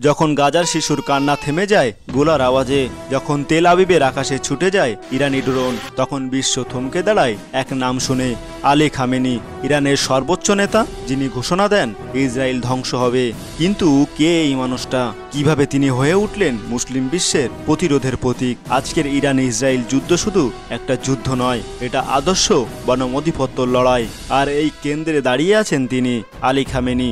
যখন গাজার শিশুর কান্না থেমে যায় গোলার আওয়াজে, যখন তেল আবিবের আকাশে ছুটে যায় ইরানি ড্রোন, তখন বিশ্ব থমকে দাঁড়ায় এক নাম শুনে, আলী খামেনি, ইরানের সর্বোচ্চ নেতা, যিনি ঘোষণা দেন ইসরায়েল ধ্বংস হবে। কিন্তু কে এই মানুষটা? কিভাবে তিনি হয়ে উঠলেন মুসলিম বিশ্বের প্রতিরোধের প্রতীক? আজকের ইরান ইসরায়েল যুদ্ধ শুধু একটা যুদ্ধ নয়, এটা আদর্শ বনাম আধিপত্যর লড়াই। আর এই কেন্দ্রে দাঁড়িয়ে আছেন তিনি, আলী খামেনি।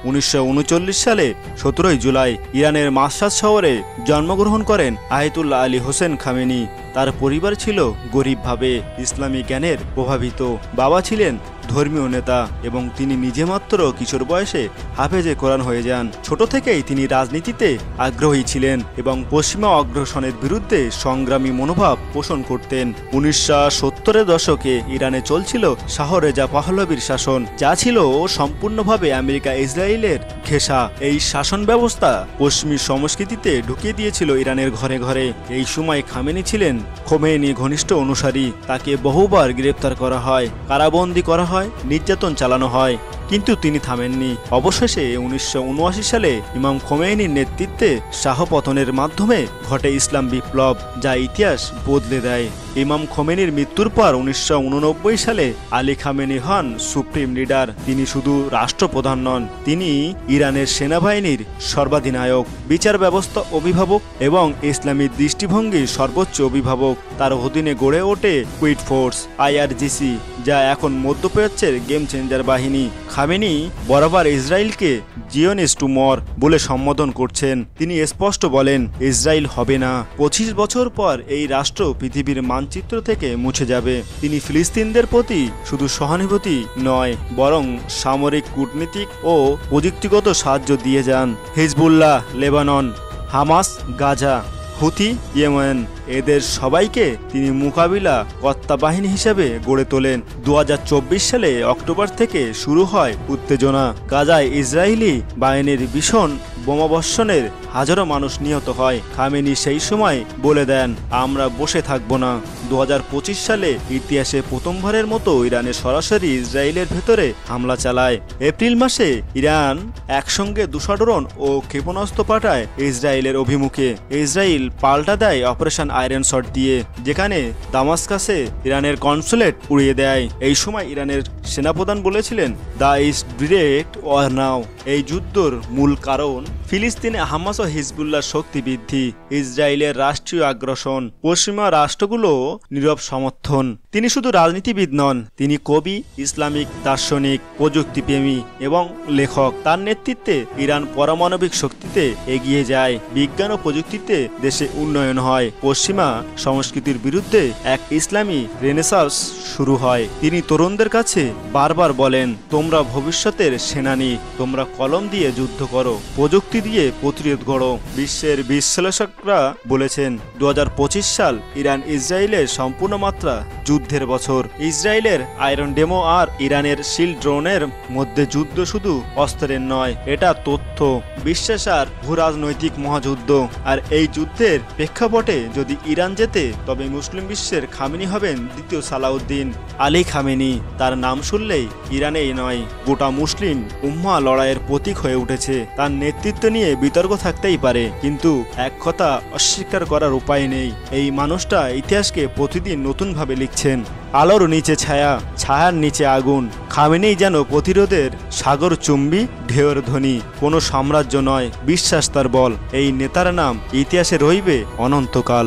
1939 সালে 17 জুলাই ইরানের মাশহাদ শহরে জন্মগ্রহণ করেন আয়াতুল্লাহ আলী হোসেন খামেনি। তার পরিবার ছিল গরিবভাবে ইসলামী জ্ঞানের প্রভাবিত। বাবা ছিলেন ধর্মীয় নেতা এবং তিনি নিজে মাত্র কিশোর বয়সে হাফেজে কোরআন হয়ে যান। ছোট থেকেই তিনি রাজনীতিতে আগ্রহী ছিলেন এবং পশ্চিমা অগ্রাসনের বিরুদ্ধে সংগ্রামী মনোভাব পোষণ করতেন। 1970-এর দশকে ইরানে চলছিল শাহ রেজা পাহলভির শাসন, যা ছিল সম্পূর্ণভাবে আমেরিকা ইসরায়েলের ঘেঁষা। এই শাসন ব্যবস্থা পশ্চিমী সংস্কৃতিতে ঢুকিয়ে দিয়েছিল ইরানের ঘরে ঘরে। এই সময় খামেনি ছিলেন খোমেনি ঘনিষ্ঠ অনুসারী। তাকে বহুবার গ্রেপ্তার করা হয়, কারাবন্দী করা হয়, নির্যাতন চালানো হয়, কিন্তু তিনি থামেননি। অবশেষে 1979 সালে ইমাম খোমেনির নেতৃত্বে শাহপতনের মাধ্যমে ঘটে ইসলাম বিপ্লব, যা ইতিহাস বদলে দেয়। ইমাম খোমেনির মৃত্যুর পর 1989 সালে আলী খামেনি হন সুপ্রিম লিডার। তিনি শুধু রাষ্ট্রপ্রধান নন, তিনি ইরানের সেনাবাহিনীর সর্বাধিনায়ক, বিচার ব্যবস্থা অভিভাবক এবং ইসলামী দৃষ্টিভঙ্গির সর্বোচ্চ অভিভাবক। তার অধীনে গড়ে ওঠে কুইড ফোর্স, IRGC, যা এখন মধ্যপ্রাচ্যের গেম চেঞ্জার বাহিনী। খামেনি বরাবর ইসরায়েলকে জিওনিস্ট মর বলে সম্বোধন করছেন। তিনি স্পষ্ট বলেন, ইসরায়েল হবে না। 25 বছর পর এই রাষ্ট্র পৃথিবীর মানচিত্র থেকে মুছে যাবে। তিনি ফিলিস্তিনদের প্রতি শুধু সহানুভূতি নয়, বরং সামরিক, কূটনীতিক ও প্রযুক্তিগত সাহায্য দিয়ে যান। Hezbollah Lebanon, Hamas Gaza, Houthi Yemen, এদের সবাইকে তিনি মোকাবিলা কর্তা বাহিনী হিসেবে গড়ে তোলেন। 2024 সালে অক্টোবর থেকে শুরু হয় উত্তেজনা। গাজায় ইসরায়েলি বাহিনীর ভীষণ বোমাবর্ষণের হাজারো মানুষ নিহত হয়। খামেনি সেই সময় বলে দেন, আমরা বসে থাকব না। 2025 সালে ইতিহাসে প্রথমবারের মতো ইরানে সরাসরি ইসরায়েলের ভেতরে হামলা চালায়। এপ্রিল মাসে ইরান একসঙ্গে 200 ড্রোন ও ক্ষেপণাস্ত্র পাঠায় ইসরায়েলের অভিমুখে। ইসরায়েল পাল্টা দেয় অপারেশন আয়রন শট দিয়ে, যেখানে দামাস্কাসে ইরানের কনসুলেট উড়িয়ে দেয়। এই সময় ইরানের সেনাপ্রধান বলেছিলেন, দ্য ইজ ডিরেক্ট ওয়ার নাও। এই যুদ্ধর মূল কারণ ফিলিস্তিনে হামাস ও হিজবুল্লাহ শক্তি বৃদ্ধি, ইসরায়েলের রাষ্ট্রীয় আগ্রাসন, পশ্চিমা রাষ্ট্রগুলো নীরব সমর্থন। তিনি শুধু রাজনীতিবিদ নন, তিনি কবি, ইসলামিক দার্শনিক, প্রযুক্তিপ্রেমী এবং লেখক। তার নেতৃত্বে ইরান পারমাণবিক শক্তিতে এগিয়ে যায়, বিজ্ঞান ও প্রযুক্তিতে দেশে উন্নয়ন হয়, পশ্চিমা সংস্কৃতির বিরুদ্ধে এক ইসলামী রেনেসাঁস শুরু হয়। তিনি তরুণদের কাছে বারবার বলেন, তোমরা ভবিষ্যতের সেনানী, তোমরা কলম দিয়ে যুদ্ধ করো, প্রযুক্তি দিয়ে প্রতিরোধ গড়ো। বিশ্বের বিশ্লেষকরা বলেছেন 2025 সাল ইরান ইসরায়েলের সম্পূর্ণ মাত্রা যুদ্ধের বছর। ইসরায়েলের আয়রন ডোম আর ইরানের শিল্ড ড্রোনের মধ্যে যুদ্ধ শুধু অস্ত্রের নয়, এটা তথ্য, বিশ্বাস আর ভূরাজনৈতিক মহাযুদ্ধ। আর এই যুদ্ধের প্রেক্ষাপটে যদি ইরান জেতে, তবে মুসলিম বিশ্বের খামেনি হবেন দ্বিতীয় সালাউদ্দিন। আলী খামেনি, তার নাম শুনলেই ইরানেই নয়, গোটা মুসলিম উম্মাহ লড়াইয়ের প্রতীক হয়ে উঠেছে। তার নেতৃত্ব নিয়ে বিতর্ক থাকতেই পারে, কিন্তু এক কথা অস্বীকার করার উপায় নেই, এই মানুষটা ইতিহাসকে প্রতিদিন নতুনভাবে লিখছেন। আলোর নিচে ছায়া, ছায়ার নিচে আগুন। খামেনি যেন প্রতিরোধের সাগর চুম্বী ঢেউয়ের ধ্বনি, কোনো সাম্রাজ্য নয়, বিশ্বাস তার বল। এই নেতার নাম ইতিহাসে রইবে অনন্তকাল।